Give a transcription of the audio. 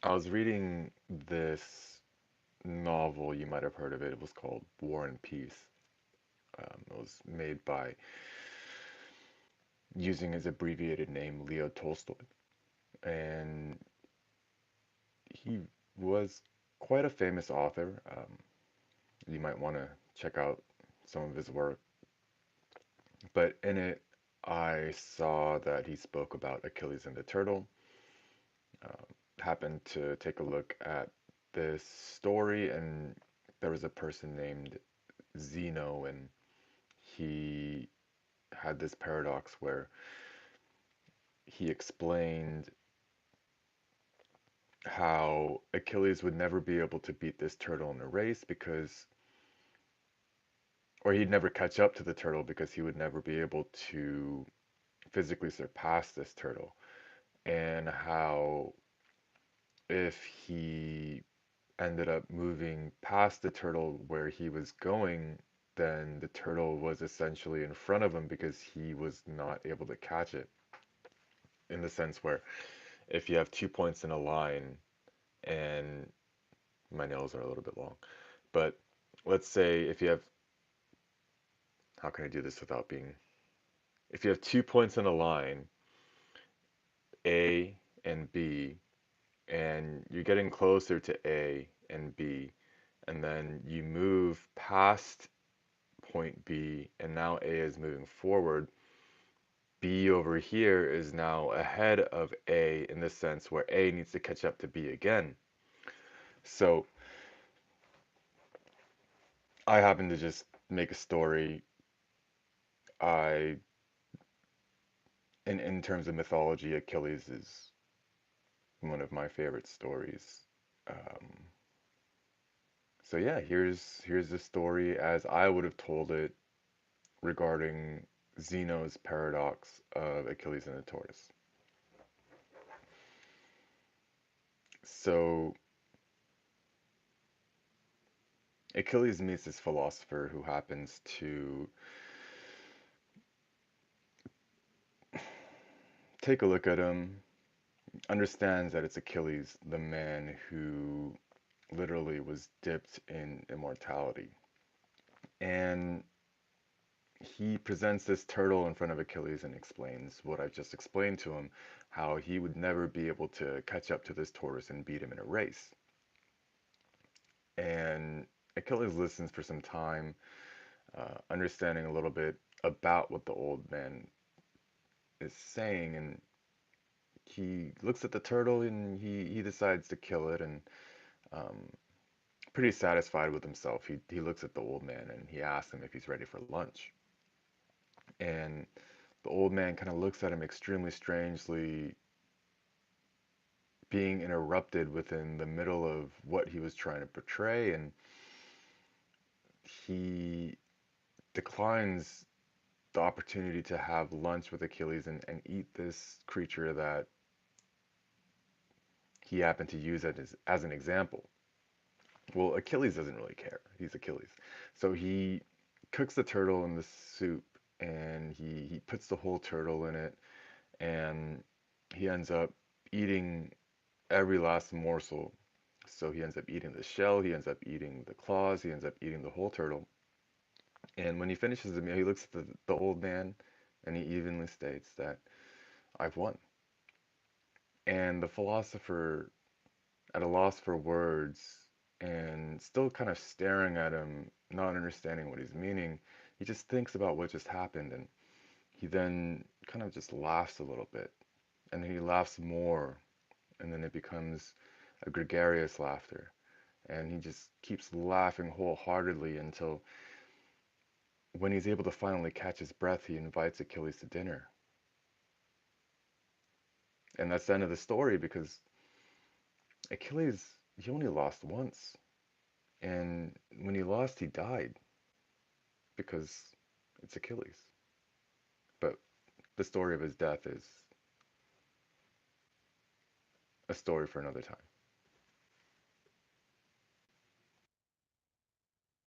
I was reading this novel, you might have heard of it. It was called War and Peace. It was made by using his abbreviated name, Leo Tolstoy. And he was quite a famous author. You might want to check out some of his work. But in it, I saw that he spoke about Achilles and the turtle. Uh, Happened to take a look at this story, and there was a person named Zeno, and he had this paradox where he explained how Achilles would never be able to beat this turtle in a race because, or he'd never catch up to the turtle because he would never be able to physically surpass this turtle, and how if he ended up moving past the turtle where he was going, then the turtle was essentially in front of him because he was not able to catch it. In the sense where if you have 2 points in a line, and my nails are a little bit long, but let's say if you have, how can I do this without being, if you have 2 points in a line, A and B, and you're getting closer to A and B, and then you move past point B, and now A is moving forward. B over here is now ahead of A in the sense where A needs to catch up to B again. So I happen to just make a story. I, in terms of mythology, Achilles is one of my favorite stories. Um, so yeah, here's the story as I would have told it regarding Zeno's paradox of Achilles and the tortoise. So Achilles meets this philosopher who happens to take a look at him, understands that it's Achilles, the man who literally was dipped in immortality. And he presents this turtle in front of Achilles and explains what I've just explained to him, how he would never be able to catch up to this tortoise and beat him in a race. And Achilles listens for some time, understanding a little bit about what the old man is saying, and he looks at the turtle and he decides to kill it, and um, pretty satisfied with himself, he looks at the old man and he asks him if he's ready for lunch. And the old man kind of looks at him extremely strangely, being interrupted within the middle of what he was trying to portray, and he declines the opportunity to have lunch with Achilles and eat this creature that he happened to use as an example. Well, Achilles doesn't really care. He's Achilles. So he cooks the turtle in the soup, and he puts the whole turtle in it, and he ends up eating every last morsel. So he ends up eating the shell, he ends up eating the claws, he ends up eating the whole turtle. And when he finishes the meal, he looks at the old man and he evenly states that I've won. And the philosopher, at a loss for words and still kind of staring at him, not understanding what he's meaning, he just thinks about what just happened, and he then kind of just laughs a little bit. And then he laughs more, and then it becomes a gregarious laughter. And he just keeps laughing wholeheartedly until when he's able to finally catch his breath, he invites Achilles to dinner. And that's the end of the story because Achilles, he only lost once. And when he lost, he died because it's Achilles. But the story of his death is a story for another time.